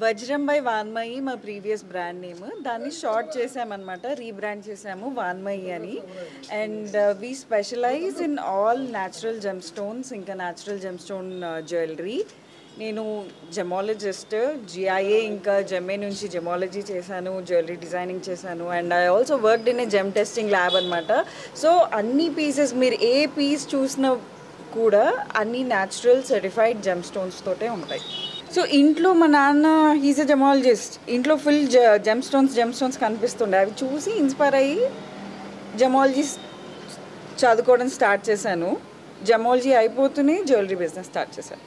వజ్రం బై వాన్మయి మా previous brand name. దాన్ని షార్ట్ చేసామన్నమాట, రీబ్రాండ్ చేసాము వాన్మయి అని. And we specialise in all natural gem stones, ఇంకా న్యాచురల్ జెమ్ స్టోన్ జ్యువెలరీ. నేను జెమాలజిస్ట్, జిఐఏ ఇంకా జెమ్ఏ నుంచి జెమాలజీ చేశాను, జ్యువెలరీ డిజైనింగ్ చేశాను. And I also worked in a gem testing lab అనమాట. సో అన్ని పీసెస్ మీరు ఏ పీస్ చూసినా కూడా అన్ని న్యాచురల్ సర్టిఫైడ్ జెమ్ స్టోన్స్ తోటే ఉంటాయి. సో ఇంట్లో మా నాన్న హీజ్ ఎ జెమాలజిస్ట్, ఇంట్లో ఫుల్ జెమ్ స్టోన్స్ కనిపిస్తుండే. అవి చూసి ఇన్స్పైర్ అయ్యి జెమాలజీ చదువుకోవడం స్టార్ట్ చేశాను. జెమాలజీ అయిపోతూనే జ్యువెలరీ బిజినెస్ స్టార్ట్ చేశాను.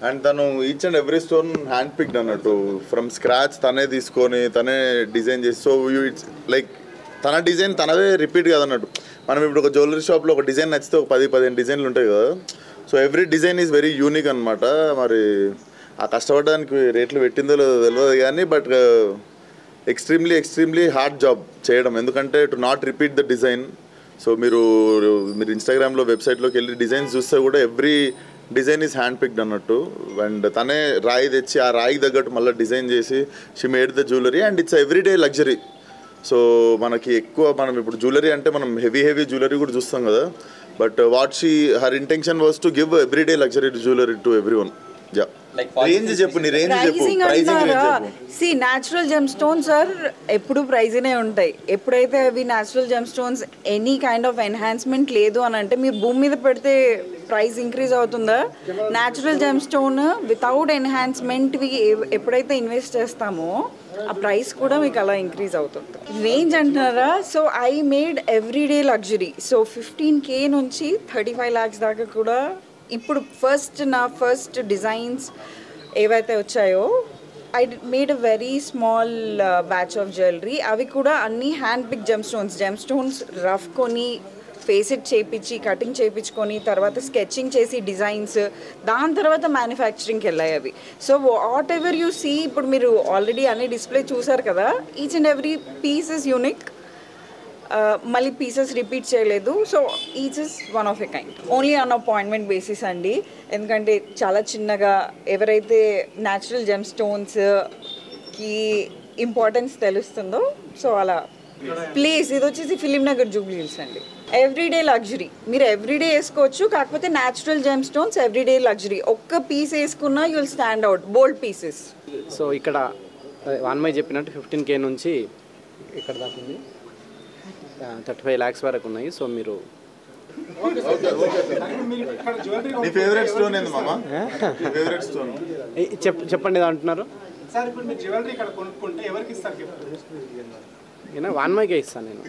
అండ్ తను each and every stone hand picked అన్నట్టు, ఫ్రమ్ స్క్రాచ్ తనే తీసుకొని తనే డిజైన్ చేసి. సో ఇట్స్ లైక్ తన డిజైన్ తనదే రిపీట్ కదన్నట్టు. మనం ఇప్పుడు ఒక జ్యువెలరీ షాప్లో ఒక డిజైన్ నచ్చితే ఒక 10-15 డిజైన్లు ఉంటాయి కదా. So every design is very unique అనమాట. మరి ఆ కష్టపడడానికి రేట్లు పెట్టిందో తెలియదు కానీ, బట్ ఎక్స్ట్రీమ్లీ హార్డ్ జాబ్ చేయడం. ఎందుకంటే to not repeat the design. So మీరు ఇన్స్టాగ్రామ్లో వెబ్సైట్లోకి వెళ్ళి డిజైన్స్ చూస్తే కూడా every design is hand picked అన్నట్టు. అండ్ తనే రాయి తెచ్చి ఆ రాయికి తగ్గట్టు మళ్ళీ డిజైన్ చేసి she made the jewellery. And it's everyday luxury. So మనకి ఎక్కువ మనం ఇప్పుడు జ్యువెలరీ అంటే మనం హెవీ జ్యువెలరీ కూడా చూస్తాం కదా. But what her intention was to give everyday luxury jewellery to every one. Natural gem stones sir ఎప్పుడు ప్రైజ్నే ఉంటాయి. ఎప్పుడైతే అవి natural gem stones any kind of enhancement లేదు అని అంటే మీరు భూమి మీద పెడితే ప్రైస్ ఇంక్రీజ్ అవుతుందా? న్యాచురల్ జెమ్ స్టోన్ వితౌట్ ఎన్హాన్స్మెంట్వి ఎప్పుడైతే ఇన్వెస్ట్ చేస్తామో ఆ ప్రైస్ కూడా మీకు అలా ఇంక్రీజ్ అవుతుంది. రేంజ్ అంటున్నారా? So I made everyday luxury. So 15K నుంచి 35 lakhs దాకా కూడా. ఇప్పుడు నా ఫస్ట్ డిజైన్స్ ఏవైతే వచ్చాయో I made a very small batch of jewellery. అవి కూడా అన్నీ hand pick gem stones rough కొని ఫేసెట్ చేయించి కటింగ్ చేయించుకొని తర్వాత స్కెచింగ్ చేసి డిజైన్స్, దాని తర్వాత మ్యానుఫ్యాక్చరింగ్కి వెళ్ళాయి అవి. So whatever you see, ఇప్పుడు మీరు ఆల్రెడీ అన్ని డిస్ప్లే చూసారు కదా, each and every piece is unique. మళ్ళీ పీసెస్ రిపీట్ చేయలేదు. So each is one of a kind. Only on appointment basis అండి. ఎందుకంటే చాలా చిన్నగా ఎవరైతే న్యాచురల్ జెమ్ స్టోన్స్కి ఇంపార్టెన్స్ తెలుస్తుందో, సో అలా ప్లేస్ ఇది వచ్చేసి ఫిలిం నగర్ జూబ్లీ హిల్స్ అండి. ఎవ్రీడే లగ్జరీ మీరు ఎవ్రీడే వేసుకోవచ్చు. కాకపోతే natural gem stones everyday luxury. ఒక్క పీస్ వేసుకున్నా you will stand out, bold pieces. So ఇక్కడ వాన్మయి చెప్పినట్టు 15K నుంచి ఇక్కడ దాకా ఉంది, 35 lakhs వరకు ఉన్నాయి. సో మీరు చెప్పండి ఏదో అంటున్నారు. వాన్మయికే ఇస్తాను నేను.